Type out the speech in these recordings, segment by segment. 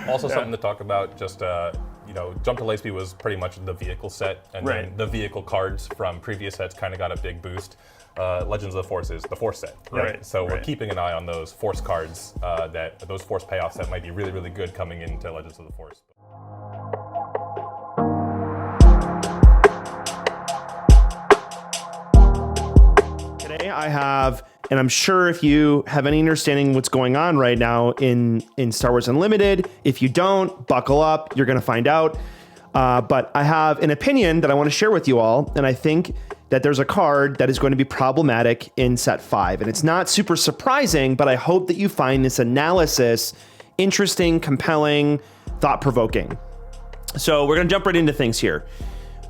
Also something to talk about, just Jump to Lightspeed was pretty much the vehicle set, and then the vehicle cards from previous sets kind of got a big boost. Legends of the Force is the Force set, right? So we're keeping an eye on those Force cards, those Force payoffs that might be really, really good coming into Legends of the Force. Today I have, and I'm sure if you have any understanding what's going on right now in Star Wars Unlimited, if you don't, buckle up, you're going to find out. But I have an opinion that I want to share with you all, and I think that there's a card that is going to be problematic in set 5. And it's not super surprising, but I hope that you find this analysis interesting, compelling, thought-provoking. So we're going to jump right into things here.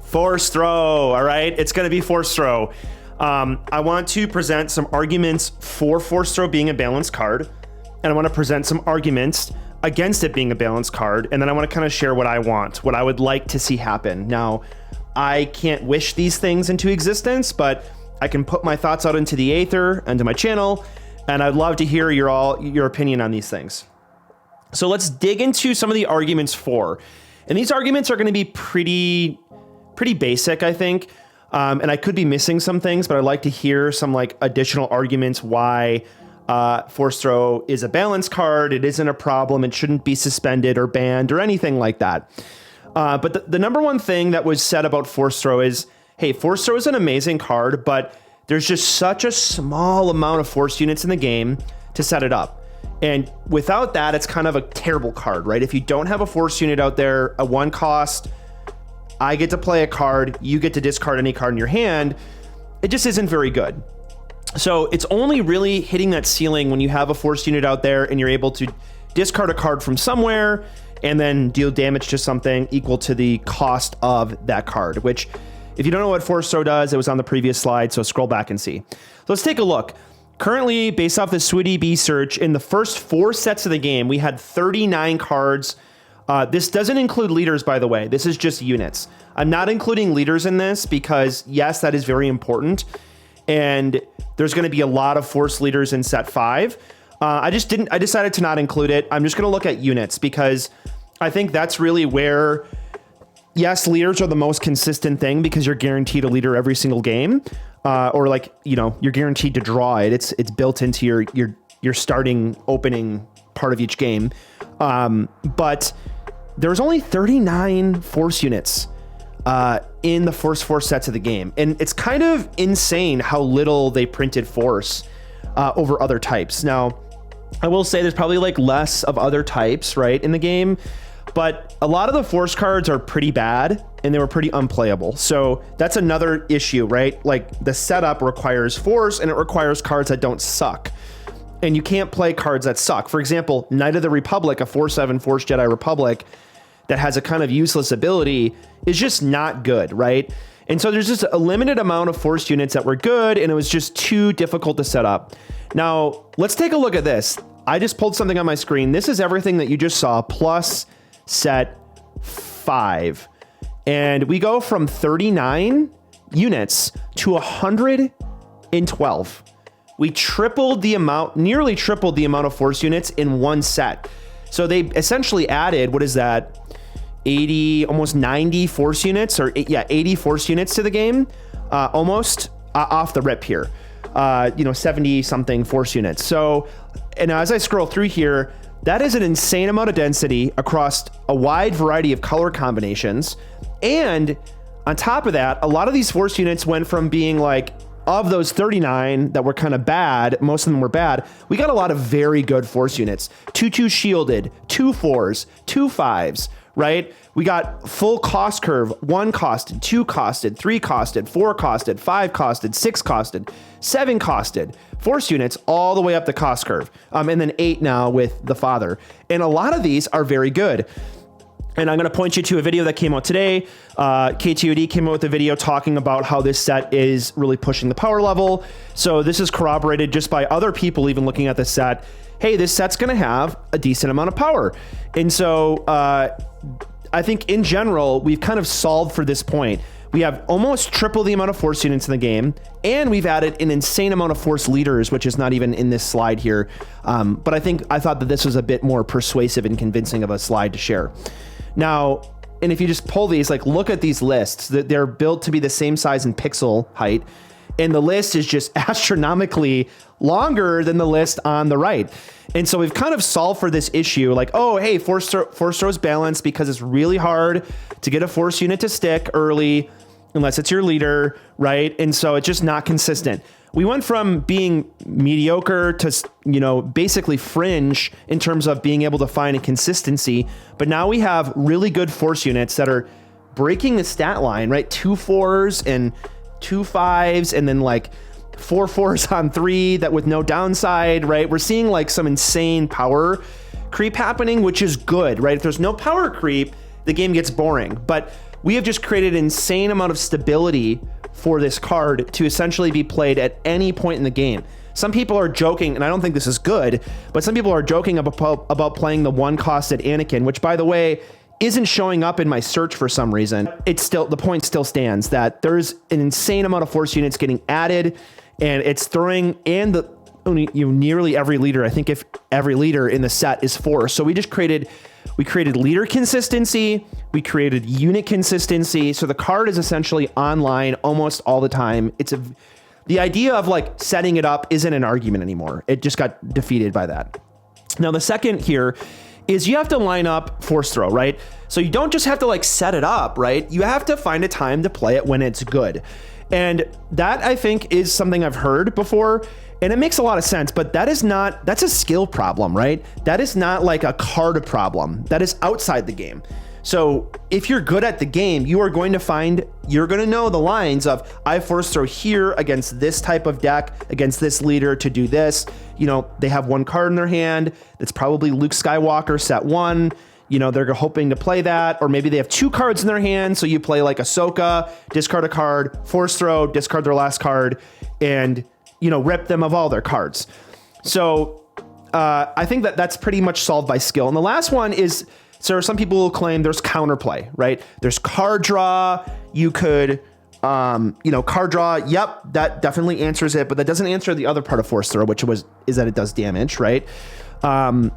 Force Throw, all right? It's going to be Force Throw. I want to present some arguments for Force Throw being a balanced card, and I want to present some arguments against it being a balanced card, and then I want to kind of share what I want, what I would like to see happen. Now, I can't wish these things into existence, but I can put my thoughts out into the aether, into my channel, and I'd love to hear your opinion on these things. So let's dig into some of the arguments for, and these arguments are going to be pretty basic, I think. And I could be missing some things, but I'd like to hear some additional arguments why Force Throw is a balanced card. It isn't a problem. It shouldn't be suspended or banned or anything like that. But the number one thing that was said about Force Throw is, hey, Force Throw is an amazing card, but there's just such a small amount of Force units in the game to set it up. And without that, it's kind of a terrible card, right? If you don't have a Force unit out there, a 1 cost, I get to play a card, you get to discard any card in your hand, it just isn't very good. So it's only really hitting that ceiling when you have a Force unit out there and you're able to discard a card from somewhere and then deal damage to something equal to the cost of that card, which, if you don't know what Force Throw does, it was on the previous slide, so scroll back and see. So let's take a look. Currently, based off the SWDB search, in the first 4 sets of the game, we had 39 cards. This doesn't include leaders, by the way. This is just units. I'm not including leaders in this because, yes, that is very important. And there's going to be a lot of Force leaders in set 5. I decided to not include it. I'm just going to look at units because I think that's really where, yes, leaders are the most consistent thing because you're guaranteed a leader every single game. Or you're guaranteed to draw it. It's built into your starting opening part of each game. But there's only 39 Force units in the first 4 sets of the game. And it's kind of insane how little they printed Force over other types. Now, I will say there's probably less of other types, right, in the game. But a lot of the Force cards are pretty bad and they were pretty unplayable. So that's another issue, right? The setup requires Force and it requires cards that don't suck. And you can't play cards that suck. For example, Knight of the Republic, a 4/7 Force Jedi Republic that has a kind of useless ability is just not good, right? And so there's just a limited amount of Force units that were good, and it was just too difficult to set up. Now, let's take a look at this. I just pulled something on my screen. This is everything that you just saw, plus set 5. And we go from 39 units to 112. We nearly tripled the amount of Force units in one set. So they essentially added, what is that? 80, almost 90 Force units, 80 Force units to the game, almost off the rip here. 70 something Force units. So, and as I scroll through here, that is an insane amount of density across a wide variety of color combinations. And on top of that, a lot of these Force units went from being of those 39 that were kind of bad, most of them were bad, we got a lot of very good Force units. 2/2 shielded, 2 4s, 2 5s, right? We got full cost curve, 1 costed, 2 costed, 3 costed, 4 costed, 5 costed, 6 costed, 7 costed Force units all the way up the cost curve. And then 8 now with the Father. And a lot of these are very good. And I'm going to point you to a video that came out today. KTOD came out with a video talking about how this set is really pushing the power level. So this is corroborated just by other people even looking at this set. Hey, this set's going to have a decent amount of power. And so I think in general, we've kind of solved for this point. We have almost triple the amount of force units in the game, and we've added an insane amount of force leaders, which is not even in this slide here. But I thought that this was a bit more persuasive and convincing of a slide to share. Now, and if you just pull these, like look at these lists, they're built to be the same size in pixel height, and the list is just astronomically longer than the list on the right. And so we've kind of solved for this issue, like, oh, hey, force throw is balanced because it's really hard to get a force unit to stick early unless it's your leader, right? And so it's just not consistent. We went from being mediocre to, basically fringe in terms of being able to find a consistency. But now we have really good force units that are breaking the stat line, right? 2 4s and 2 5s, and then like 4 4s on 3 that with no downside, right? We're seeing like some insane power creep happening, which is good, right? If there's no power creep, the game gets boring. But we have just created an insane amount of stability for this card to essentially be played at any point in the game. Some people are joking, and I don't think this is good, but some people are joking about playing the 1-costed Anakin, which, by the way, isn't showing up in my search for some reason. The point still stands that there's an insane amount of force units getting added, and it's throwing nearly every leader. I think if every leader in the set is force. So we created leader consistency, we created unit consistency. So the card is essentially online almost all the time. The idea of like setting it up isn't an argument anymore. It just got defeated by that. Now the second here is you have to line up force throw, right? So you don't just have to like set it up, right? You have to find a time to play it when it's good. And that I think is something I've heard before, and it makes a lot of sense, but that's a skill problem, right? That is not like a card problem. That is outside the game. So if you're good at the game, you're going to know the lines of I force throw here against this type of deck, against this leader to do this. They have 1 card in their hand. That's probably Luke Skywalker set 1. They're hoping to play that, or maybe they have 2 cards in their hand. So you play like Ahsoka, discard a card, force throw, discard their last card, and rip them of all their cards. So I think that's pretty much solved by skill. And the last one is, so some people will claim there's counterplay, right? There's card draw. You could, card draw. Yep, that definitely answers it, but that doesn't answer the other part of force throw, is that it does damage, right? Yeah,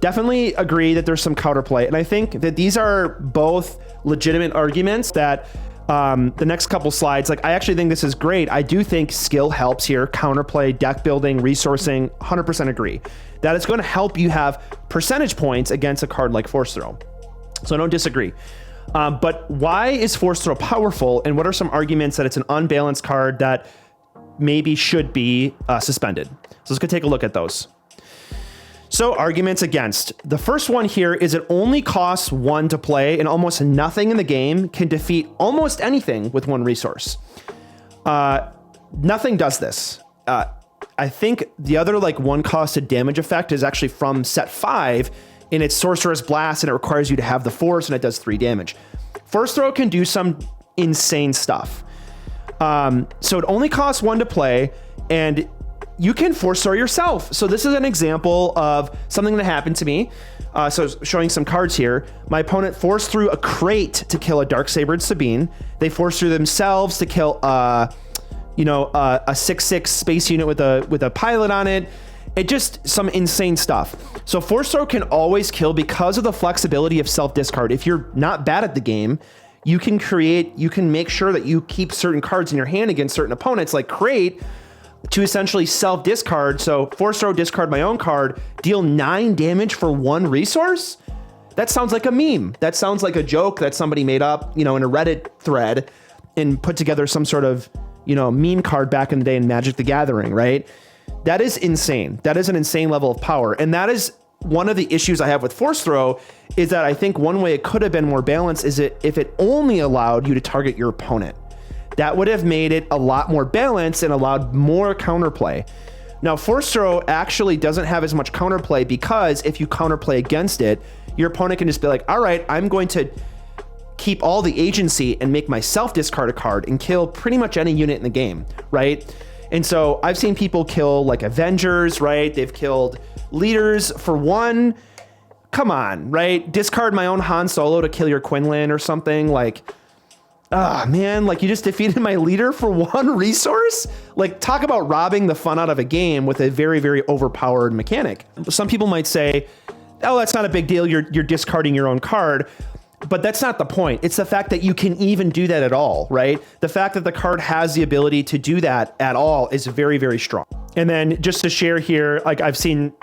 definitely agree that there's some counterplay. And I think that these are both legitimate arguments that the next couple slides, like I actually think this is great. I do think skill helps here. Counterplay, deck building, resourcing, 100% agree. That is going to help you have percentage points against a card like force throw. So I don't disagree. But why is force throw powerful? And what are some arguments that it's an unbalanced card that maybe should be suspended? So let's go take a look at those. So arguments against. The first one here is it only costs 1 to play, and almost nothing in the game can defeat almost anything with 1 resource. Nothing does this. I think the other 1-costed damage effect is actually from set 5, and it's Sorcerer's Blast, and it requires you to have the force, and it does 3 damage. Force throw can do some insane stuff. So it only costs 1 to play, and you can force throw yourself. So this is an example of something that happened to me. So showing some cards here. My opponent forced through a crate to kill a Darksabered Sabine. They forced through themselves to kill a 6/6 space unit with a pilot on it. It just some insane stuff. So force throw can always kill because of the flexibility of self-discard. If you're not bad at the game, you can make sure that you keep certain cards in your hand against certain opponents, like crate, to essentially self-discard. So force throw, discard my own card, deal 9 damage for 1 resource? That sounds like a meme. That sounds like a joke that somebody made up, in a Reddit thread and put together some sort of, meme card back in the day in Magic the Gathering, right? That is insane. That is an insane level of power. And that is one of the issues I have with force throw, is that I think one way it could have been more balanced is if it only allowed you to target your opponent. That would have made it a lot more balanced and allowed more counterplay. Now, force throw actually doesn't have as much counterplay, because if you counterplay against it, your opponent can just be like, all right, I'm going to keep all the agency and make myself discard a card and kill pretty much any unit in the game, right? And so I've seen people kill Avengers, right? They've killed leaders for 1 come on, right? Discard my own Han Solo to kill your Quinlan or something. Like, man, like you just defeated my leader for one resource? Like, talk about robbing the fun out of a game with a very, very overpowered mechanic. Some people might say, oh, that's not a big deal. You're discarding your own card. But that's not the point. It's the fact that you can even do that at all, right? The fact that the card has the ability to do that at all is very, very strong. And then just to share here, like I've seen,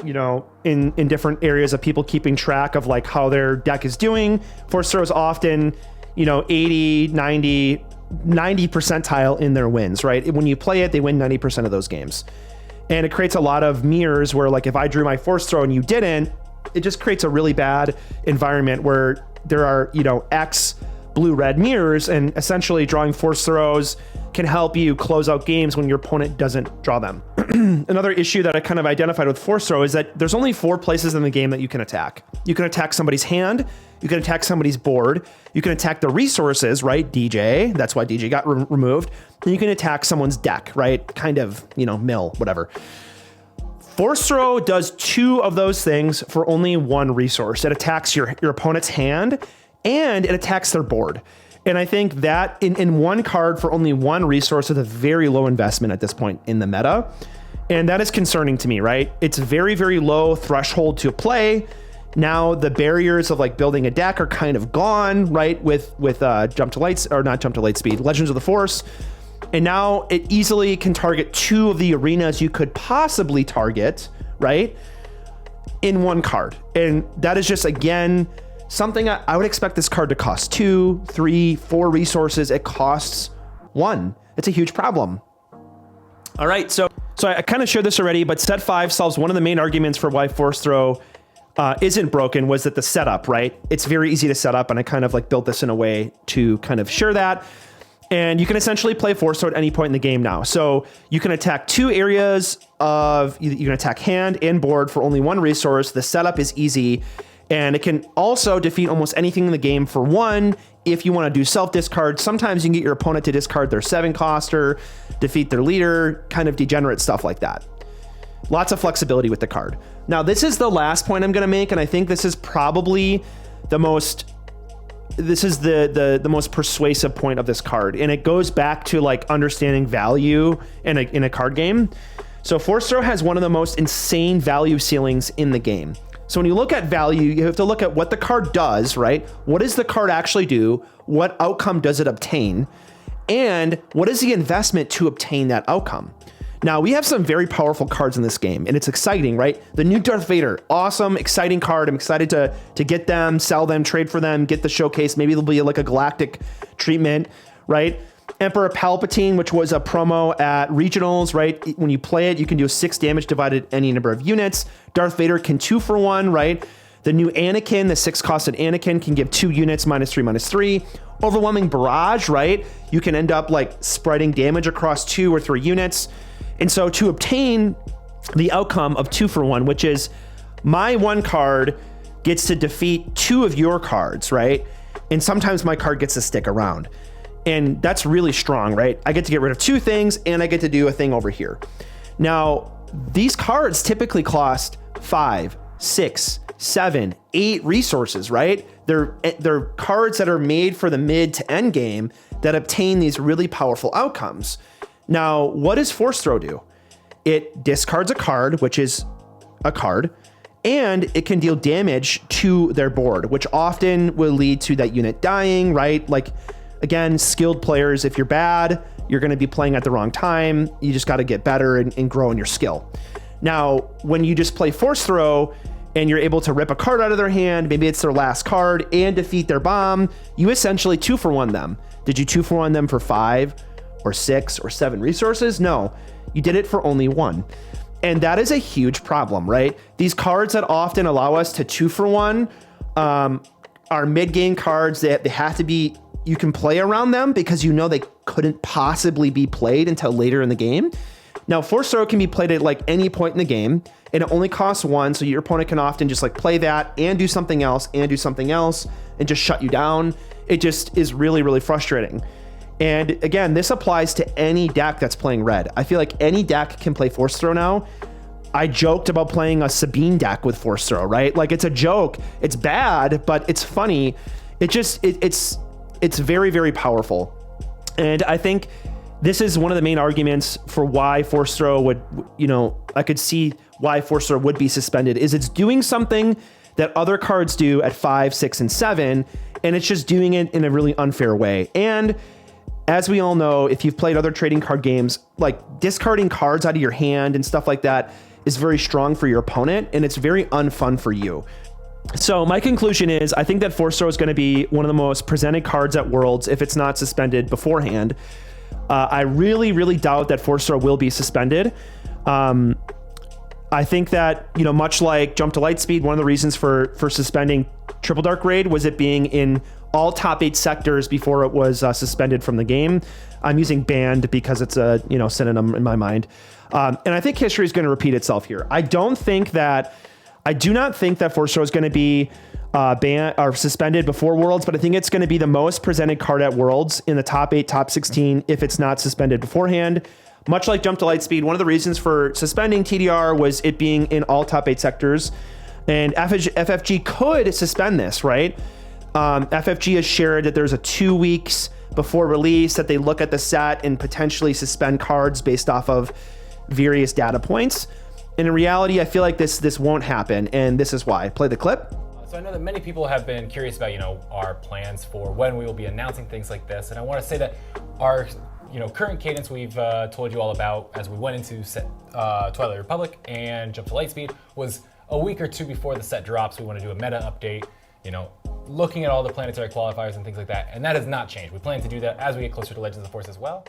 in different areas of people keeping track of like how their deck is doing. Force throws often, 80, 90 percentile in their wins, right? When you play it, they win 90% of those games. And it creates a lot of mirrors where like if I drew my force throw and you didn't, it just creates a really bad environment where there are, X blue-red mirrors, and essentially drawing force throws can help you close out games when your opponent doesn't draw them. Another issue that I kind of identified with force throw is that there's only 4 places in the game that you can attack. You can attack somebody's hand, you can attack somebody's board, you can attack the resources, right? DJ, that's why DJ got removed. And you can attack someone's deck, right? Kind of, mill, whatever. Force throw does 2 of those things for only 1 resource. It attacks your opponent's hand and it attacks their board. And I think that in 1 card for only 1 resource is a very low investment at this point in the meta. And that is concerning to me, right? It's very, very low threshold to play. Now the barriers of like building a deck are kind of gone, right? With Jump to Light, or not Jump to Light Speed, Legends of the Force. And now it easily can target 2 of the arenas you could possibly target, right? In 1 card. And that is just, again, something I would expect this card to cost 2, 3, 4 resources. It costs 1. It's a huge problem. All right, so I kind of shared this already, but set 5 solves one of the main arguments for why Force Throw isn't broken, was that the setup, right? It's very easy to set up, and I kind of like built this in a way to kind of share that. And you can essentially play Force Throw at any point in the game now. So you can attack 2 areas of, you can attack hand and board for only 1 resource. The setup is easy, and it can also defeat almost anything in the game for 1 if you want to do self-discard. Sometimes you can get your opponent to discard their 7-coster, defeat their leader, kind of degenerate stuff like that. Lots of flexibility with the card. Now, this is the last point I'm going to make, and I think this is probably the most... This is the most persuasive point of this card, and it goes back to like understanding value in a card game. So Force Throw has one of the most insane value ceilings in the game. So when you look at value, you have to look at what the card does, right? What does the card actually do? What outcome does it obtain? And what is the investment to obtain that outcome? Now, we have some very powerful cards in this game, and it's exciting, right? The new Darth Vader, awesome, exciting card. I'm excited to get them, sell them, trade for them, get the showcase. Maybe there'll be like a galactic treatment, right? Emperor Palpatine, which was a promo at regionals, right? When you play it, you can do 6 damage divided any number of units. Darth Vader can 2 for 1, right? The new Anakin, the 6-costed Anakin, can give 2 units, -3/-3. Overwhelming Barrage, right? You can end up like spreading damage across 2 or 3 units. And so to obtain the outcome of 2 for 1, which is my 1 card gets to defeat 2 of your cards, right? And sometimes my card gets to stick around. And that's really strong, right? I get to get rid of 2 things, and I get to do a thing over here. Now, these cards typically cost 5, 6, 7, 8 resources, right? They're cards that are made for the mid to end game that obtain these really powerful outcomes. Now, what does Force Throw do? It discards a card, which is a card, and it can deal damage to their board, which often will lead to that unit dying, right? Like, again, skilled players, if you're bad, you're going to be playing at the wrong time. You just got to get better and grow in your skill. Now, when you just play Force Throw and you're able to rip a card out of their hand, maybe it's their last card, and defeat their bomb, you essentially 2 for 1 them. Did you 2 for 1 them for 5 or 6 or 7 resources? No, you did it for only 1. And that is a huge problem, right? These cards that often allow us to 2 for 1 are mid-game cards that they have to be, you can play around them because you know they couldn't possibly be played until later in the game. Now, Force Throw can be played at like any point in the game, and it only costs 1, so your opponent can often just like play that and do something else and do something else and just shut you down. It just is really, really frustrating. And again, this applies to any deck that's playing red. I feel like any deck can play Force Throw now. I joked about playing a Sabine deck with Force Throw, right? Like, it's a joke. It's bad, but it's funny. It's very, very powerful. And I think this is one of the main arguments for why Force Throw would, I could see why Force Throw would be suspended, is it's doing something that other cards do at 5, 6, and 7, and it's just doing it in a really unfair way. And as we all know, if you've played other trading card games, like discarding cards out of your hand and stuff like that is very strong for your opponent, and it's very unfun for you. So my conclusion is, I think that Force Throw is going to be one of the most presented cards at Worlds if it's not suspended beforehand. I really, really doubt that Force Throw will be suspended. I think that, much like Jump to Lightspeed, one of the reasons for suspending Triple Dark Raid was it being in all top 8 sectors before it was suspended from the game. I'm using banned because it's a synonym in my mind. And I think history is going to repeat itself here. I do not think that Force Throw is going to be banned or suspended before Worlds, but I think it's going to be the most presented card at Worlds in the top 8, top 16 if it's not suspended beforehand. Much like Jump to Lightspeed, one of the reasons for suspending TDR was it being in all top 8 sectors, and FFG could suspend this, right? FFG has shared that there's a 2 weeks before release that they look at the set and potentially suspend cards based off of various data points. And in reality, I feel like this won't happen, and this is why. Play the clip. So I know that many people have been curious about, our plans for when we will be announcing things like this, and I want to say that our current cadence we've told you all about as we went into Twilight Republic and Jump to Lightspeed was a week or 2 before the set drops. We want to do a meta update, looking at all the planetary qualifiers and things like that, and that has not changed. We plan to do that as we get closer to Legends of the Force as well.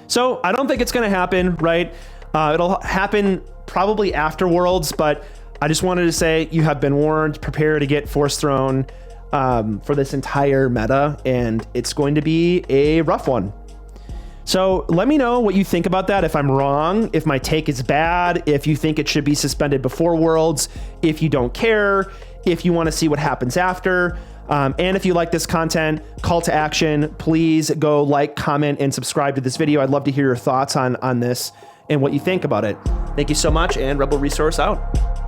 So I don't think it's going to happen, right? It'll happen probably after Worlds, but I just wanted to say you have been warned. Prepare to get Force Thrown for this entire meta, and it's going to be a rough one. So let me know what you think about that. If I'm wrong, if my take is bad, if you think it should be suspended before Worlds, if you don't care, if you want to see what happens after. And if you like this content, call to action, please go like, comment, and subscribe to this video. I'd love to hear your thoughts on this and what you think about it. Thank you so much, and Rebel Resource out.